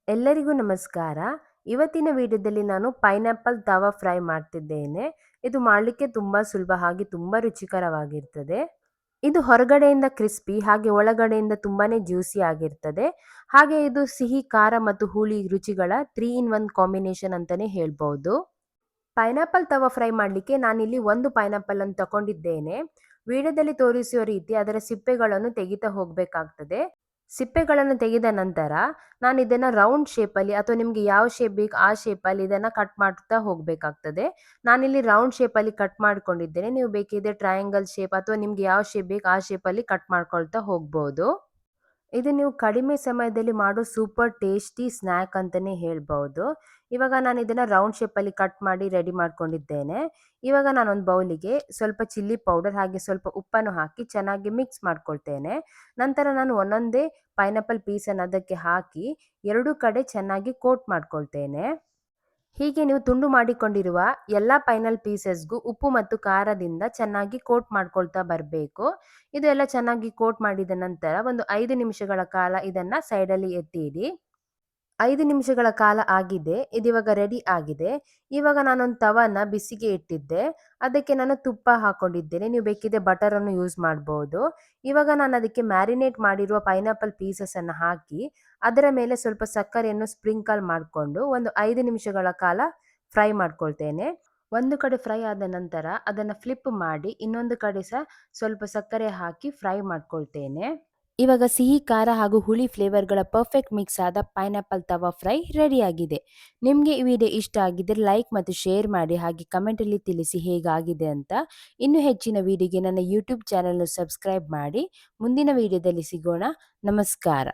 ಎಲ್ಲರಿಗೂ ನಮಸ್ಕಾರ. ಇವತ್ತಿನ ವಿಡಿಯೋದಲ್ಲಿ ನಾನು ಪೈನಾಪಲ್ ತವಾ ಫ್ರೈ ಮಾಡ್ತಿದ್ದೇನೆ. ಇದು ಮಾಡಲಿಕ್ಕೆ ತುಂಬಾ ಸುಲಭ ಹಾಗೆ ತುಂಬಾ ರುಚಿಕರವಾಗಿರ್ತದೆ. ಇದು ಹೊರಗಡೆಯಿಂದ ಕ್ರಿಸ್ಪಿ ಹಾಗೆ ಒಳಗಡೆಯಿಂದ ತುಂಬಾನೇ ಜ್ಯೂಸಿ ಆಗಿರ್ತದೆ. ಹಾಗೆ ಇದು ಸಿಹಿ, ಖಾರ ಮತ್ತು ಹುಳಿ ರುಚಿಗಳ 3 ಇನ್ 1 ಕಾಂಬಿನೇಷನ್ ಅಂತಾನೆ ಹೇಳ್ಬಹುದು. ಪೈನಾಪಲ್ ತವಾ ಫ್ರೈ ಮಾಡಲಿಕ್ಕೆ ನಾನಿಲ್ಲಿ ಒಂದು ಪೈನಾಪಲ್ ಅನ್ನು ತಗೊಂಡಿದ್ದೇನೆ. ವಿಡಿಯೋದಲ್ಲಿ ತೋರಿಸುವ ರೀತಿ ಅದರ ಸಿಪ್ಪೆಗಳನ್ನು ತೆಗಿತಾ ಹೋಗಬೇಕಾಗ್ತದೆ. ಸಿಪ್ಪೆಗಳನ್ನು ತೆಗೆದ ನಂತರ ನಾನು ಇದನ್ನು ರೌಂಡ್ ಶೇಪಲ್ಲಿ ಅಥವಾ ನಿಮಗೆ ಯಾವ ಶೇಪ್ ಬೇಕು ಆ ಶೇಪಲ್ಲಿ ಇದನ್ನು ಕಟ್ ಮಾಡ್ತಾ ಹೋಗಬೇಕಾಗ್ತದೆ. ನಾನಿಲ್ಲಿ ರೌಂಡ್ ಶೇಪಲ್ಲಿ ಕಟ್ ಮಾಡ್ಕೊಂಡಿದ್ದೇನೆ. ನೀವು ಬೇಕಿದ್ರೆ ಟ್ರಯಾಂಗಲ್ ಶೇಪ್ ಅಥವಾ ನಿಮಗೆ ಯಾವ ಶೇಪ್ ಬೇಕು ಆ ಶೇಪಲ್ಲಿ ಕಟ್ ಮಾಡ್ಕೊಳ್ತಾ ಹೋಗ್ಬೋದು. ಇದು ನೀವು ಕಡಿಮೆ ಸಮಯದಲ್ಲಿ ಮಾಡೋ ಸೂಪರ್ ಟೇಸ್ಟಿ ಸ್ನ್ಯಾಕ್ ಅಂತಲೇ ಹೇಳ್ಬೋದು. ಇವಾಗ ನಾನು ಇದನ್ನು ರೌಂಡ್ ಶೇಪಲ್ಲಿ ಕಟ್ ಮಾಡಿ ರೆಡಿ ಮಾಡ್ಕೊಂಡಿದ್ದೇನೆ. ಇವಾಗ ನಾನೊಂದು ಬೌಲಿಗೆ ಸ್ವಲ್ಪ ಚಿಲ್ಲಿ ಪೌಡರ್ ಹಾಗೆ ಸ್ವಲ್ಪ ಉಪ್ಪನ್ನು ಹಾಕಿ ಚೆನ್ನಾಗಿ ಮಿಕ್ಸ್ ಮಾಡ್ಕೊಳ್ತೇನೆ. ನಂತರ ನಾನು ಒಂದೊಂದೇ ಪೈನಾಪಲ್ ಪೀಸನ್ನು ಅದಕ್ಕೆ ಹಾಕಿ ಎರಡೂ ಕಡೆ ಚೆನ್ನಾಗಿ ಕೋಟ್ ಮಾಡ್ಕೊಳ್ತೇನೆ. ಹೀಗೆ ನೀವು ತುಂಡು ಮಾಡಿಕೊಂಡಿರುವ ಎಲ್ಲ ಪೈನಲ್ ಪೀಸಸ್ಗೂ ಉಪ್ಪು ಮತ್ತು ಖಾರದಿಂದ ಚೆನ್ನಾಗಿ ಕೋಟ್ ಮಾಡ್ಕೊಳ್ತಾ ಬರಬೇಕು. ಇದು ಎಲ್ಲ ಚೆನ್ನಾಗಿ ಕೋಟ್ ಮಾಡಿದ ನಂತರ ಒಂದು 5 ನಿಮಿಷಗಳ ಕಾಲ ಇದನ್ನು ಸೈಡಲ್ಲಿ ಎತ್ತಿ ಇಡಿ. 5 ನಿಮಿಷಗಳ ಕಾಲ ಆಗಿದೆ. ಇದಿವಾಗ ರೆಡಿ ಆಗಿದೆ. ಇವಾಗ ನಾನೊಂದು ತವನ ಬಿಸಿಗೆ ಇಟ್ಟಿದ್ದೆ. ಅದಕ್ಕೆ ನಾನು ತುಪ್ಪ ಹಾಕೊಂಡಿದ್ದೇನೆ. ನೀವು ಬೇಕಿದ್ರೆ ಬಟರನ್ನು ಯೂಸ್ ಮಾಡ್ಬೋದು. ಇವಾಗ ನಾನು ಅದಕ್ಕೆ ಮ್ಯಾರಿನೇಟ್ ಮಾಡಿರುವ ಪೈನಾಪಲ್ ಪೀಸಸನ್ನು ಹಾಕಿ ಅದರ ಮೇಲೆ ಸ್ವಲ್ಪ ಸಕ್ಕರೆಯನ್ನು ಸ್ಪ್ರಿಂಕಲ್ ಮಾಡಿಕೊಂಡು ಒಂದು 5 ನಿಮಿಷಗಳ ಕಾಲ ಫ್ರೈ ಮಾಡ್ಕೊಳ್ತೇನೆ. ಒಂದು ಕಡೆ ಫ್ರೈ ಆದ ನಂತರ ಅದನ್ನು ಫ್ಲಿಪ್ ಮಾಡಿ ಇನ್ನೊಂದು ಕಡೆ ಸಹ ಸ್ವಲ್ಪ ಸಕ್ಕರೆ ಹಾಕಿ ಫ್ರೈ ಮಾಡ್ಕೊಳ್ತೇನೆ. ಇವಾಗ ಸಿಹಿ, ಖಾರ ಹಾಗೂ ಹುಳಿ ಫ್ಲೇವರ್ಗಳ ಪರ್ಫೆಕ್ಟ್ ಮಿಕ್ಸ್ ಆದ ಪೈನಾಪಲ್ ತವಾ ಫ್ರೈ ರೆಡಿಯಾಗಿದೆ. ನಿಮಗೆ ಈ ವಿಡಿಯೋ ಇಷ್ಟ ಆಗಿದ್ದರೆ ಲೈಕ್ ಮತ್ತು ಶೇರ್ ಮಾಡಿ ಹಾಗೆ ಕಮೆಂಟಲ್ಲಿ ತಿಳಿಸಿ ಹೇಗಾಗಿದೆ ಅಂತ. ಇನ್ನೂ ಹೆಚ್ಚಿನ ವಿಡಿಯೋಗೆ ನನ್ನ ಯೂಟ್ಯೂಬ್ ಚಾನಲ್ನ ಸಬ್ಸ್ಕ್ರೈಬ್ ಮಾಡಿ. ಮುಂದಿನ ವಿಡಿಯೋದಲ್ಲಿ ಸಿಗೋಣ. ನಮಸ್ಕಾರ.